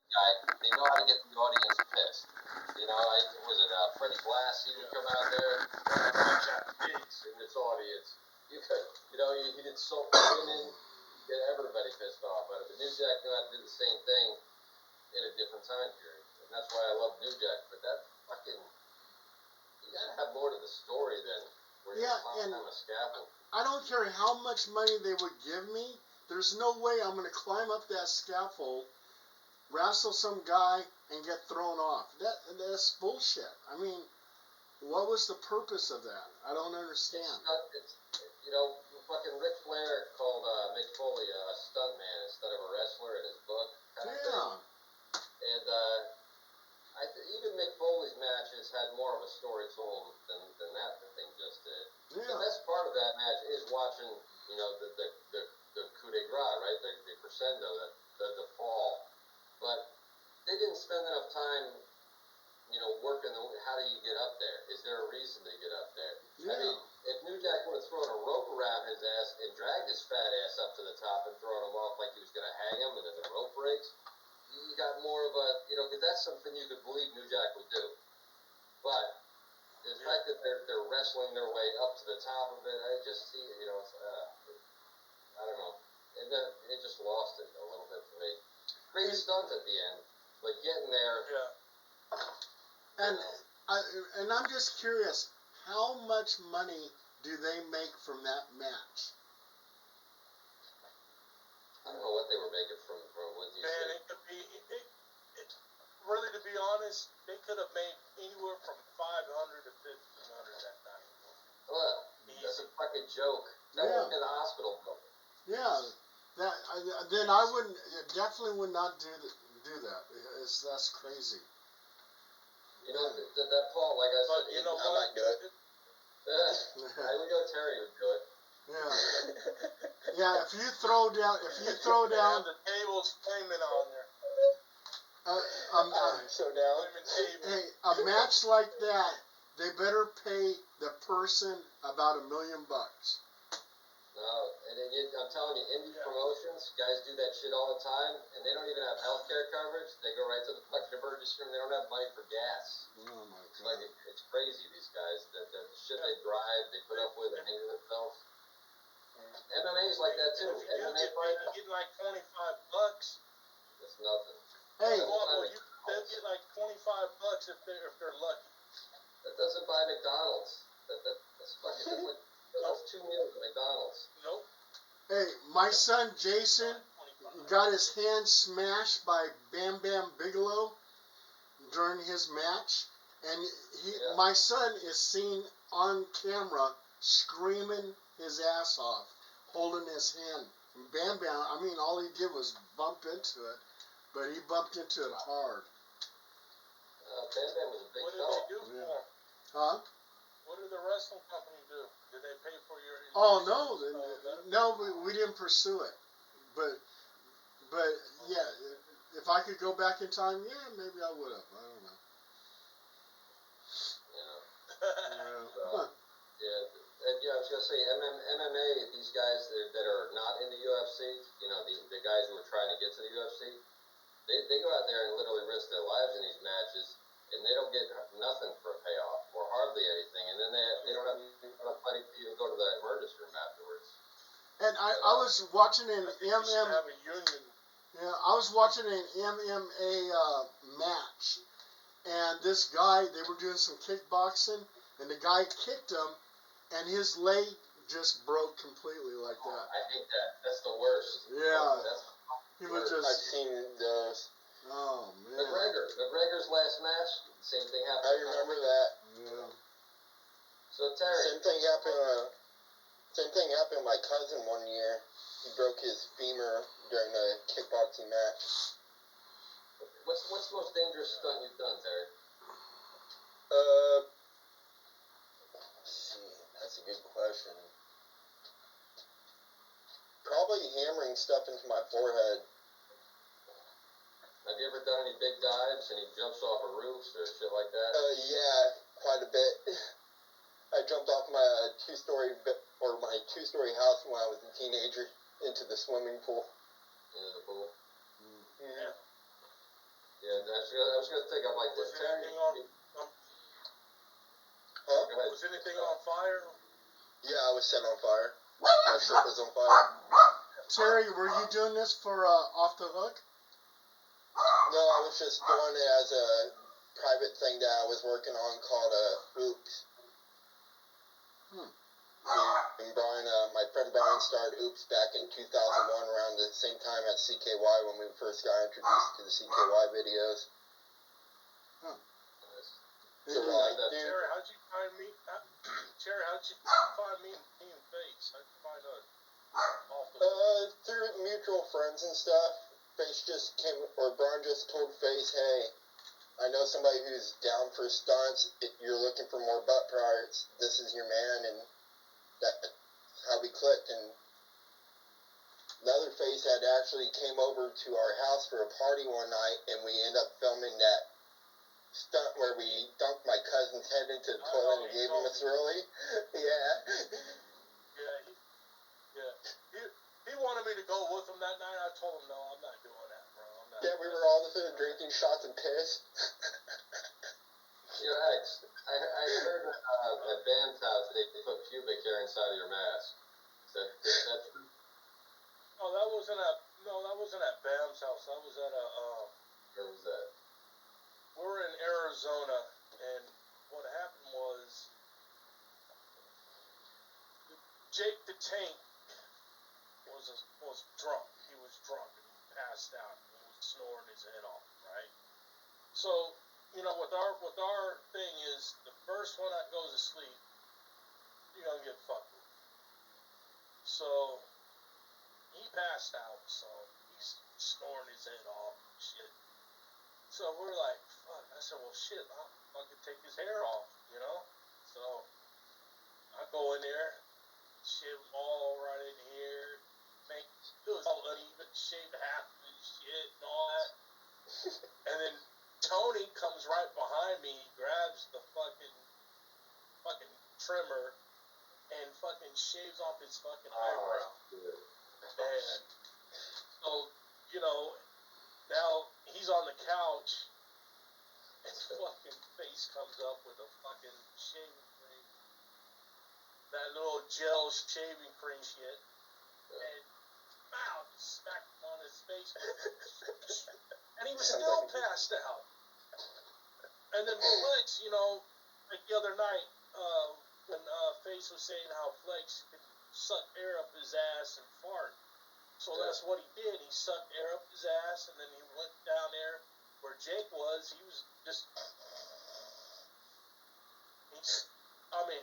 guy, they know how to get the audience pissed. You know, was it Freddie Blassie would come out there, punch out the pigs in this audience. You could, he did so women, get everybody pissed off. But New Jack knew how to do the same thing in a different time period, and that's why I love New Jack. But that fucking, you gotta have more to the story than where you're climbing on a scaffold. I don't care how much money they would give me. There's no way I'm gonna climb up that scaffold, wrestle some guy, and get thrown off. That's bullshit. I mean, what was the purpose of that? I don't understand. Fucking Ric Flair called Mick Foley a stuntman instead of a wrestler in his book. Kind of thing. And even Mick Foley's matches had more of a story to them than that the thing just did. Yeah. The best part of that match is watching, the coup de grace, right? The crescendo, the fall. But they didn't spend enough time, working how do you get up there? Is there a reason to get up there? Yeah. I mean, if New Jack would have thrown a rope around his ass and dragged his fat ass up to the top and thrown him off like he was going to hang him and then the rope breaks, you got more of a, because that's something you could believe New Jack would do. But the fact that they're wrestling their way up to the top of it, I just see, it's, I don't know. And then it just lost it a little bit for me. Great stunt at the end, but getting there. Yeah. And I'm just curious, how much money do they make from that match? I don't know what they were making from what you said. It could be, really, to be honest, they could have made anywhere from $500 to $1,500 that night. Well, that's a fucking joke. That would be the hospital bill. Yeah, then I definitely would not do that. That's crazy. That Paul, like I said, I might do it. I would go Terry would do it. Yeah. Yeah, if you throw down, the table's flaming on there. I'm so down. Hey, a match like that, they better pay the person about $1 million. No, and then I'm telling you, indie promotions, guys do that shit all the time, and they don't even have healthcare coverage. They go right to the fucking emergency room. They don't have money for gas. Oh my God! It's crazy. These guys, the shit they drive, they put up with, and injure themselves. MMA's like that too. MMA fighter, you get like $25. That's nothing. Hey, they'll get like $25 if they're lucky. That doesn't buy McDonald's. That's fucking. That's 2 meals at McDonald's. Nope. Hey, my son Jason got his hand smashed by Bam Bam Bigelow during his match, and my son is seen on camera screaming his ass off, holding his hand. And Bam Bam, I mean, all he did was bump into it, but he bumped into it hard. Bam Bam was a big fella. What did they do for him? Huh? What did the wrestling company do? Did they pay for your? Oh no, we didn't pursue it. But yeah, if I could go back in time, maybe I would have. I don't know. I was gonna say MMA. These guys that are not in the UFC, the guys who are trying to get to the UFC, they go out there and literally risk their lives in these matches. And they don't get nothing for a payoff, or hardly anything, and then they don't have enough money to even go to the emergency room afterwards. And I was watching an have a union. Yeah, I was watching an MMA match, and this guy, they were doing some kickboxing, and the guy kicked him, and his leg just broke completely like that. I hate that. That's the worst. Yeah. He was just. I've seen those. Oh man. McGregor's last match, same thing happened. I remember that. Yeah. So Terry. Same thing happened to my cousin one year. He broke his femur during a kickboxing match. What's the most dangerous stunt you've done, Terry? That's a good question. Probably hammering stuff into my forehead. Have you ever done any big dives, any jumps off of roofs or shit like that? Yeah, quite a bit. I jumped off my two-story house when I was a teenager into the swimming pool. Into the pool? Yeah. And I was gonna think, I'm like, Was Terry. anything on? Huh? Go ahead. Was anything on fire? Yeah, I was set on fire. My ship was on fire. Terry, were you doing this for Off the Hook? No, I was just doing it as a private thing that I was working on called Oops. And Brian, my friend Brian started Oops back in 2001 around the same time at CKY when we first got introduced to the CKY videos. So Terry, how'd you find me? Terry, how'd you find me and Face? How'd you find us? Through mutual friends and stuff. Face just came, or Brian just told Face, hey, I know somebody who's down for stunts. If you're looking for more butt parts, this is your man, and that's how we clicked. And Leatherface had actually came over to our house for a party one night, and we ended up filming that stunt where we dunked my cousin's head into the toilet and gave him a swirly. He wanted me to go with him that night. I told him, no, I'm not doing that, bro. I'm not. Yeah, we were all just drinking shots and piss. X, I heard at Bam's house they put pubic hair inside of your mask. Is that true? No, that wasn't at Bam's house. That was at a. Where was that? We were in Arizona, and what happened was Jake the Tank was drunk. He was drunk and he passed out. And he was snoring his head off, right? So, with our thing is the first one that goes to sleep, you're gonna get fucked with. So he passed out, so he's snoring his head off and shit. So we're like, fuck. I said, well, shit, I'll fucking take his hair off, So I go in there, shave him all right in here, it was all uneven, shave half of his shit and all that. And then Tony comes right behind me, grabs the fucking trimmer, and fucking shaves off his fucking eyebrow. And so, now he's on the couch, and fucking Face comes up with a fucking shaving cream. That little gel shaving cream shit. And smacked him on his face. And he was still passed out. And then Flex, like the other night, when Face was saying how Flex could suck air up his ass and fart. So that's what he did. He sucked air up his ass, and then he went down there where Jake was. He was just...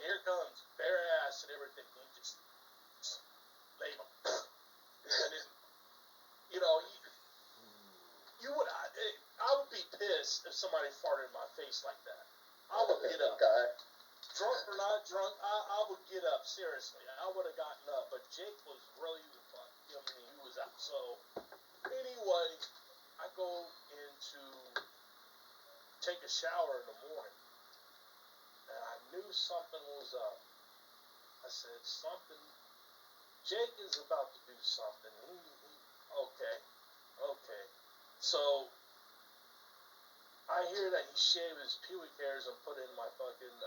here comes bare ass and everything. He just laid him. And then, I would be pissed if somebody farted in my face like that. I would get up. Drunk or not drunk, I would get up, seriously. I would have gotten up, but Jake was really the fuck. He was out. So, anyway, I go in to take a shower in the morning, and I knew something was up. I said, Jake is about to do something. Okay. So, I hear that he shaved his pubic hairs and put in my fucking,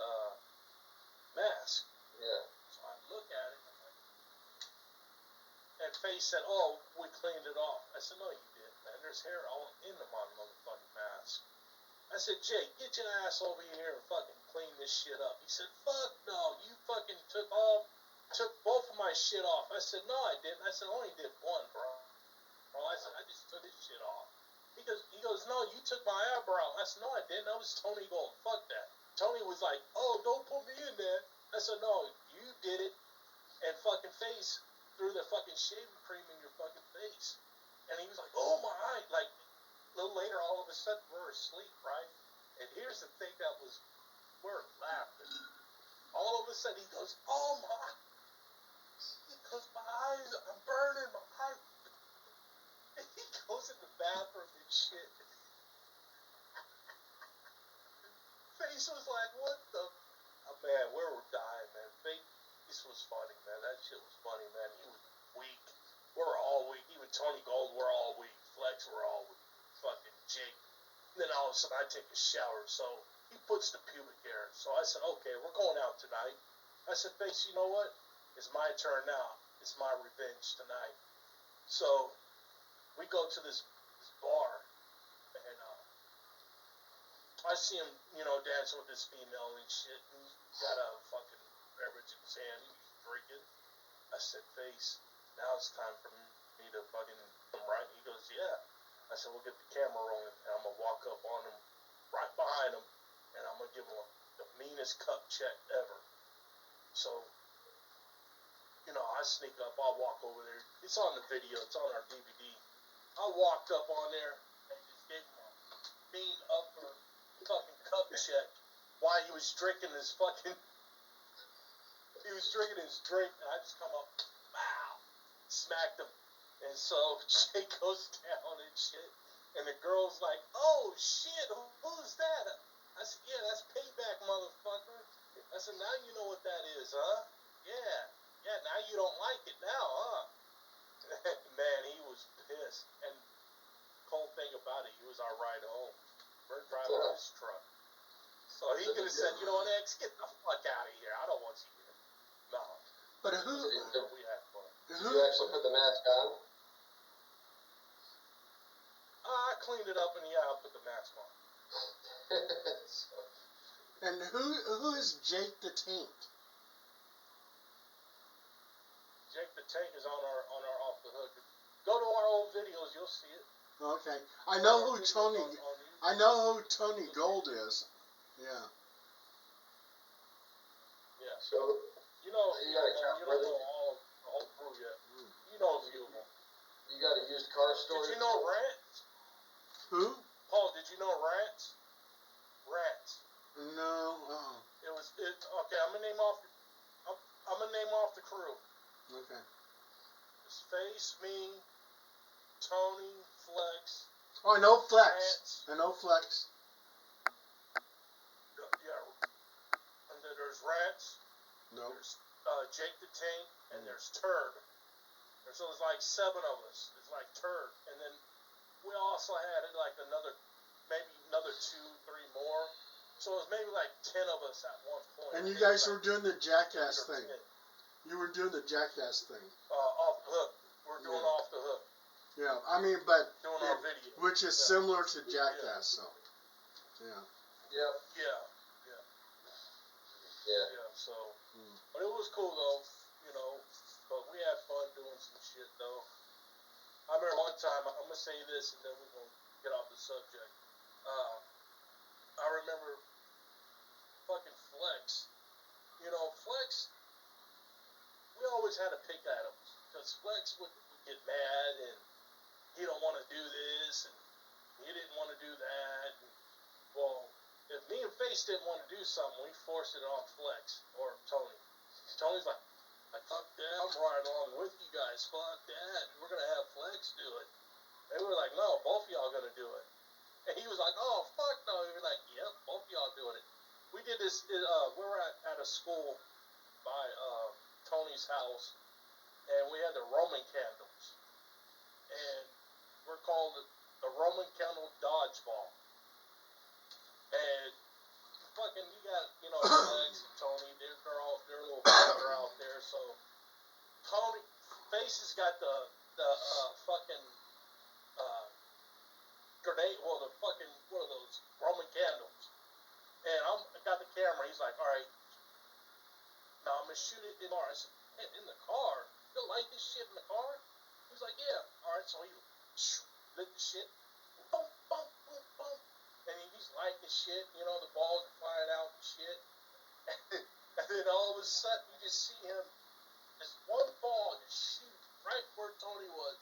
mask. Yeah. So I look at it, and Face said, oh, we cleaned it off. I said, no, you didn't, man. There's hair all in my motherfucking mask. I said, Jake, get your ass over here and fucking clean this shit up. He said, fuck no, you fucking took both of my shit off. I said, no, I didn't. I said, I only did one, bro. I said, I just took this shit off. He goes, no, you took my eyebrow. I said, no, I didn't. That was Tony going, fuck that. Tony was like, oh, don't put me in there. I said, no, you did it. And fucking Face threw the fucking shaving cream in your fucking face. And he was like, oh my eye. Like, a little later, all of a sudden, we're asleep, right? And here's the thing that was, we're laughing. All of a sudden, he goes, oh my. He goes, my eyes, I'm burning, my eyes. And he goes in the bathroom and shit. Face was like, what the? Oh, man, we were dying, man. Face was funny, man. That shit was funny, man. He was weak. We're all weak. Even Tony Gold, we're all weak. Flex, we're all weak. Fucking Jake. then all of a sudden I take a shower, so he puts the pubic hair. So I said, okay, we're going out tonight. I said, Face, you know what? It's my turn now. It's my revenge tonight. So we go to this bar, and I see him, dancing with this female and shit. And he's got a fucking beverage in his hand. He's drinking. I said, Face, now it's time for me to fucking come right. He goes, yeah. I said, we'll get the camera rolling, and I'm going to walk up on him, right behind him, and I'm going to give him the meanest cup check ever. So, I sneak up, I'll walk over there. It's on the video, it's on our DVD. I walked up on there and just gave him a mean upper fucking cup check while he was drinking his fucking, he was drinking his drink, and I just come up, wow, smacked him. And so Jake goes down and shit, and the girl's like, oh shit, who's that? I said, yeah, that's payback, motherfucker. I said, now you know what that is, huh? Yeah, now you don't like it now, huh? Man, he was pissed. And cold thing about it, he was our ride home. We're driving his truck. So he could have said, you know what, X, get the fuck out of here. I don't want you here. No. But who? We had fun. Did you actually put the mask on? I cleaned it up, and yeah, I put the mask on. And who is Jake the Tank? Jake the Tank is on our Off the Hook. Go to our old videos, you'll see it. Okay, I know who Tony Gold is. Yeah. Yeah. So You know, you got a you don't know all the whole crew yet. You know a few of them. You got a used car store? Did you know Rants? Who? Paul, did you know Rants? Rants. No. Oh. Okay, I'm gonna name off the crew. Okay. It's Face, me, Tony, Flex. Oh, I know Flex. Rants. I know Flex. Yeah. And then there's Rants. No. There's Jake the Tank, and there's Turd. So there's like 7 of us. It's like Turd, and then we also had like maybe another 2, 3 more. So it was maybe like 10 of us at one point. And you guys were doing the Jackass thing. You were doing the Jackass thing. Off the Hook. We're doing Off the Hook. Yeah, I mean, but Doing our video. which is similar to Jackass, so yeah. Yep. Yeah. So, but it was cool though, But we had fun doing some shit though. I remember one time. I'm gonna say this, and then we're gonna get off the subject. I remember fucking Flex. Flex. We always had to pick at him because Flex would get mad and he don't want to do this and he didn't want to do that. And, well, if me and Face didn't want to do something, we forced it on Flex or Tony. Tony's like, fuck that, I'm riding along with you guys. Fuck that, we're gonna have Flex do it. And we were like, no, both of y'all gonna do it. And he was like, oh fuck no. We were like, yep, both of y'all doing it. We did this. We were at a school by Tony's house, and we had the Roman candles, and we're called the Roman candle dodgeball. And fucking, you got Flex and Tony. They're a little farther out there. So Tony Face has got the fucking grenade. Well, the fucking what are those Roman candles? And I got the camera. He's like, all right. Now I'm gonna shoot it in the car. I said, hey, in the car? You'll light this shit in the car? He's like, yeah. Alright, so he lit the shit. Boom, boom, boom, boom. And he's lighting the shit, the balls are flying out and shit. And then all of a sudden you just see him, this one ball just shoot right where Tony was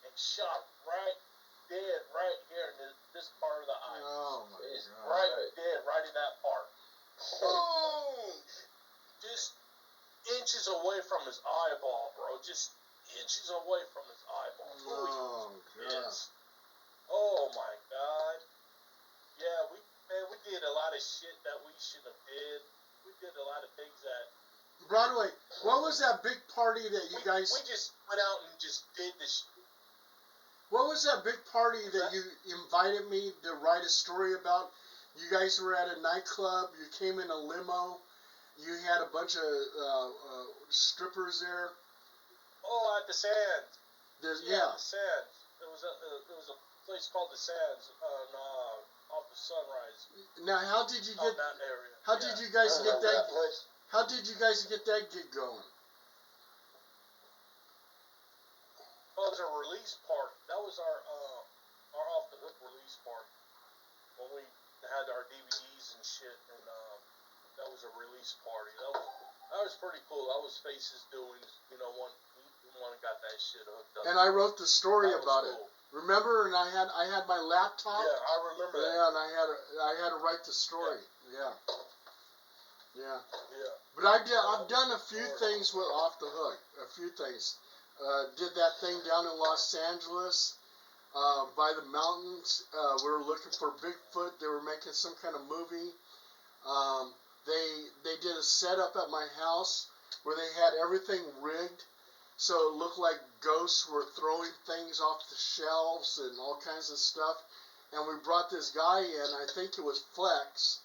and shot right dead right here in this part of the eye. Oh my God. Right dead, right in that part. Boom! Just inches away from his eyeball, bro. Just inches away from his eyeball. Oh, God. Oh, my God. Yeah, we did a lot of shit that we shouldn't have did. We did a lot of things that... Broadway, what was that big party that you guys... We just went out and just did this. What was that big party that you invited me to write a story about? You guys were at a nightclub. You came in a limo. You had a bunch of strippers there. Oh, at the Sands. Yeah. The Sands. There was a place called the Sands on off the Sunrise. Now, how did you get that area? How did you guys get that? place? How did you guys get that gig going? Oh, it was a release party. That was our off the hook release party when we had our DVDs and shit, and that was a release party. That was pretty cool. That was Faces doing, you know, one got that shit hooked up. And I wrote the story about cool. it. Remember? And I had my laptop. Yeah, I remember that. Yeah, and I had to write the story. Yeah. Yeah. But I've done a few things with Off the Hook. A few things. Did that thing down in Los Angeles, by the mountains. We were looking for Bigfoot. They were making some kind of movie. They did a setup at my house where they had everything rigged, so it looked like ghosts were throwing things off the shelves and all kinds of stuff. And we brought this guy in. I think it was Flex,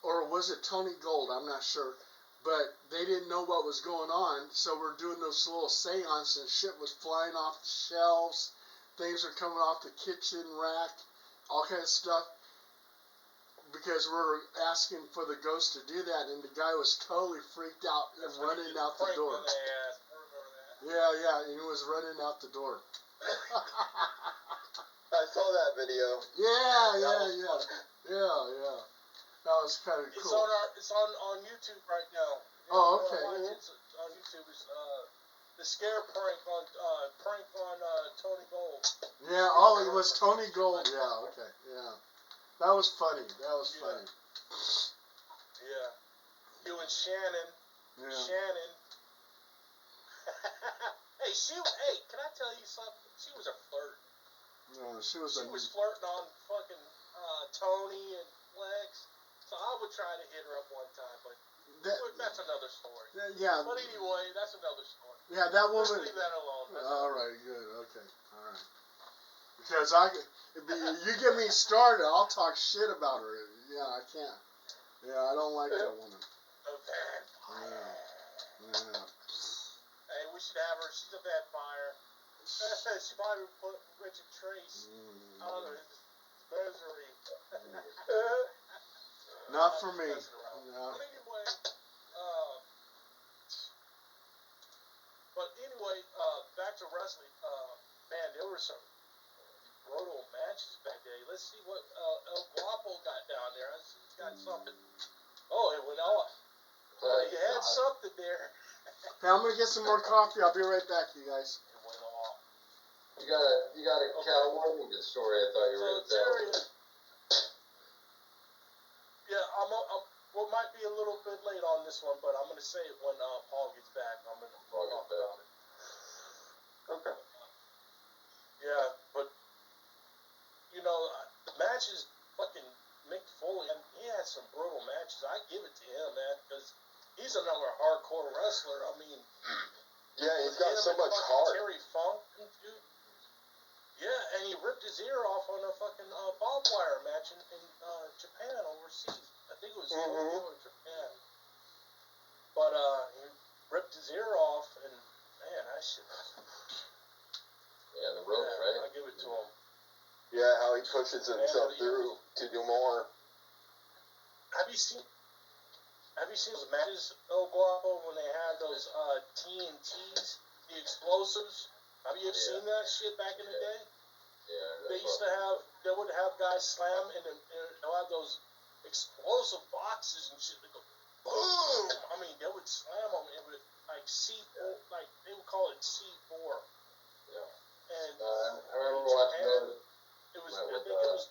or was it Tony Gold? I'm not sure. But they didn't know what was going on, so we're doing those little seances, and shit was flying off the shelves. Things are coming off the kitchen rack, all kinds of stuff. Because we're asking for the ghost to do that, and the guy was totally freaked out and running out the door. Yeah, and he was running out the door. I saw that video. Yeah. That was kind of cool. It's on YouTube right now. Oh, okay. It's on YouTube. It's the scare prank on Tony Gold. Yeah. Oh, it was Tony Gold. Yeah. Okay. Yeah. That was funny. Yeah. You and Shannon. Yeah. Shannon. Hey, can I tell you something? She was a flirt. No, she was flirting on fucking Tony and Flex. So I would try to hit her up one time, but that's another story. Yeah. But anyway, that's another story. Yeah, that woman. Just leave that alone. All right, good. Okay, all right. Because you get me started, I'll talk shit about her. Yeah, I can't. Yeah, I don't like that woman. A vampire. Yeah. Hey, we should have her. She's a vampire. She probably put Richard Trace out of his misery. Not for me. No. But anyway, back to wrestling. Man, there were some brutal matches back there. Let's see what El Guapo got down there. He's got something. Oh, it went off. You had something there. Hey, I'm gonna get some more coffee. I'll be right back, you guys. It went off. You got a California story. I thought you were going to tell. Yeah, we might be a little bit late on this one, but I'm gonna say it when Paul gets back. I'm gonna talk about it. Okay. Yeah, but you know, the matches, fucking Mick Foley, and he had some brutal matches. I give it to him, man, because he's another hardcore wrestler. I mean, yeah, he's got so much heart. Terry Funk, dude. Yeah, and he ripped his ear off on a fucking barbed wire match in Japan overseas. I think it was Tokyo or Japan. But he ripped his ear off, and man, that shit was... Yeah, the ropes, right? I give it to him. Yeah, how he pushes himself through to do more. Have you seen those matches, El Guapo, when they had those TNTs, the explosives? Have you ever seen that shit back in the day? Yeah. They would have guys slam, and they'll have those explosive boxes and shit that go boom. I mean, they would slam them. It would like C4, like they would call it C4. Yeah. And I remember watching those. It was. I think it was.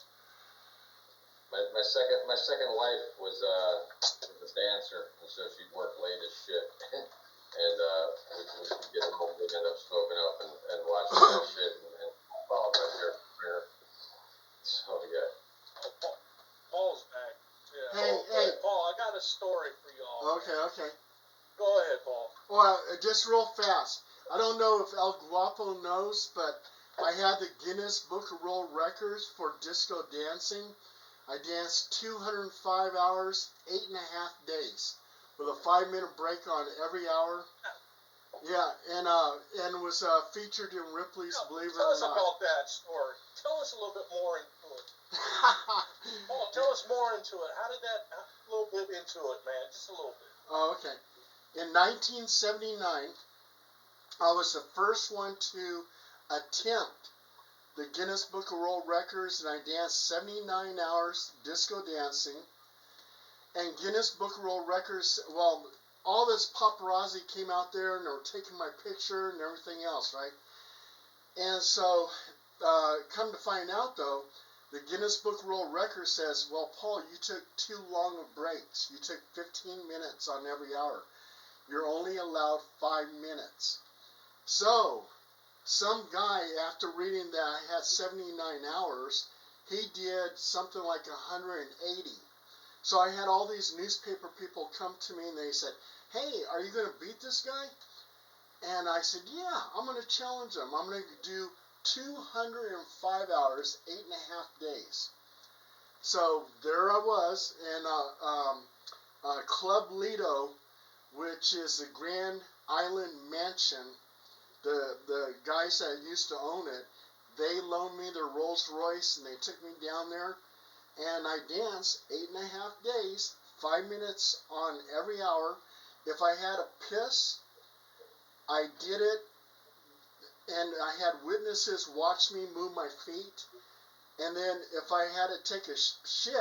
My second wife was a dancer, and so she'd work late as shit. And we could get home, we'd end up smoking up and watching that shit and follow my hair. So yeah. Paul's back. Yeah. Hey. Paul, I got a story for y'all. Okay. Go ahead, Paul. Well, just real fast. I don't know if El Guapo knows, but I had the Guinness Book of World Records for disco dancing. I danced 205 hours, 8.5 days, with a 5-minute break on every hour. Yeah, and was featured in Ripley's Believe It Tell or us Not. about that story. Tell us a little bit more into it. Oh, tell us more into it. How did that? A little bit into it, man. Just a little bit. Oh, okay. In 1979, I was the first one to attempt the Guinness Book of World Records, and I danced 79 hours disco dancing. And Guinness Book of World Records, well, all this paparazzi came out there and they were taking my picture and everything else, right? And so, come to find out though, the Guinness Book of World Records says, well, Paul, you took too long of breaks. You took 15 minutes on every hour. You're only allowed 5 minutes. So, some guy, after reading that I had 79 hours, he did something like 180. So I had all these newspaper people come to me and they said, hey, are you going to beat this guy? And I said, yeah, I'm going to challenge him. I'm going to do 205 hours, 8.5 days. So there I was in Club Lido, which is the Grand Island Mansion. The guys that used to own it, they loaned me their Rolls Royce and they took me down there. And I danced 8.5 days, 5 minutes on every hour. If I had a piss, I did it, and I had witnesses watch me move my feet. And then if I had to take a shit,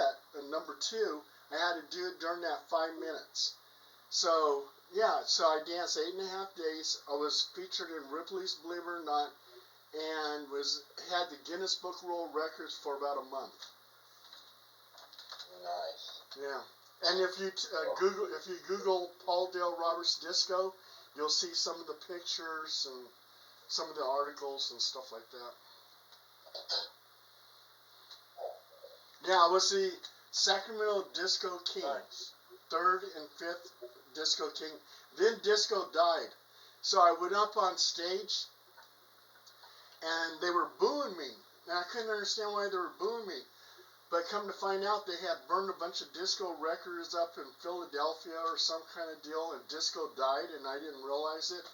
number 2, I had to do it during that 5 minutes. So yeah, so I danced 8.5 days. I was featured in Ripley's Believe It or Not, and had the Guinness Book of World Records for about a month. Nice. Yeah, and if you Google Paul Dale Roberts Disco, you'll see some of the pictures and some of the articles and stuff like that. Yeah, I was the Sacramento Disco King, Nice. 3rd and 5th Disco King. Then disco died, so I went up on stage, and they were booing me, and I couldn't understand why they were booing me. But come to find out, they had burned a bunch of disco records up in Philadelphia or some kind of deal, and disco died, and I didn't realize it.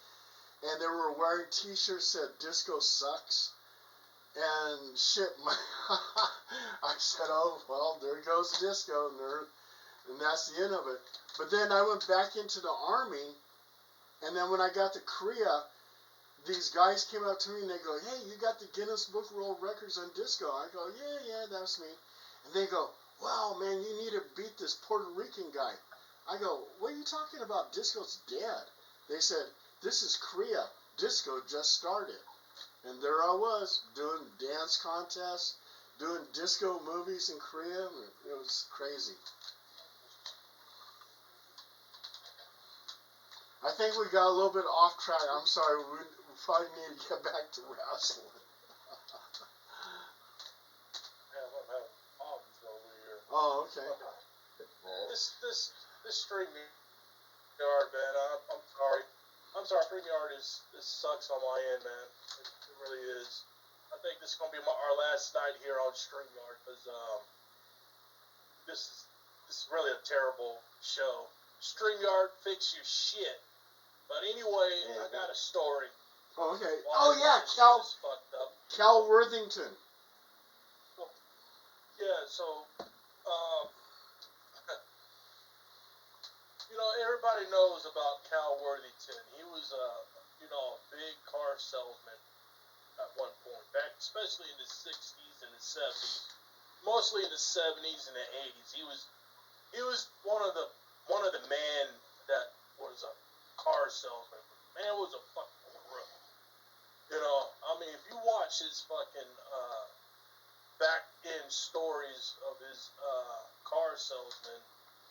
And they were wearing T-shirts that disco sucks. And shit, I said, oh, well, there goes disco, and that's the end of it. But then I went back into the Army, and then when I got to Korea, these guys came up to me and they go, hey, you got the Guinness Book of World Records on disco. I go, yeah, that's me. And they go, wow, man, you need to beat this Puerto Rican guy. I go, what are you talking about? Disco's dead. They said, this is Korea. Disco just started. And there I was, doing dance contests, doing disco movies in Korea. It was crazy. I think we got a little bit off track. I'm sorry. We probably need to get back to wrestling. Man, I'm having problems over here. Oh, okay. This StreamYard, man. I'm sorry. StreamYard this sucks on my end, man. It really is. I think this is gonna be our last night here on StreamYard because this is really a terrible show. StreamYard, fix your shit. But anyway, I got a story. Oh, okay. Why yeah, fucked up. Cal Worthington. Yeah, so everybody knows about Cal Worthington. He was a big car salesman at one point, back especially in the 60s and the 70s. Mostly in the 70s and the 80s. He was one of the men that was a car salesman. Man was a fucking crook. I mean, if you watch his fucking back end stories of his car salesman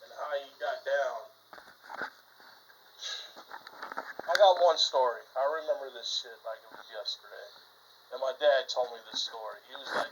and how he got down. I got one story. I remember this shit like it was yesterday. And my dad told me this story. He was like,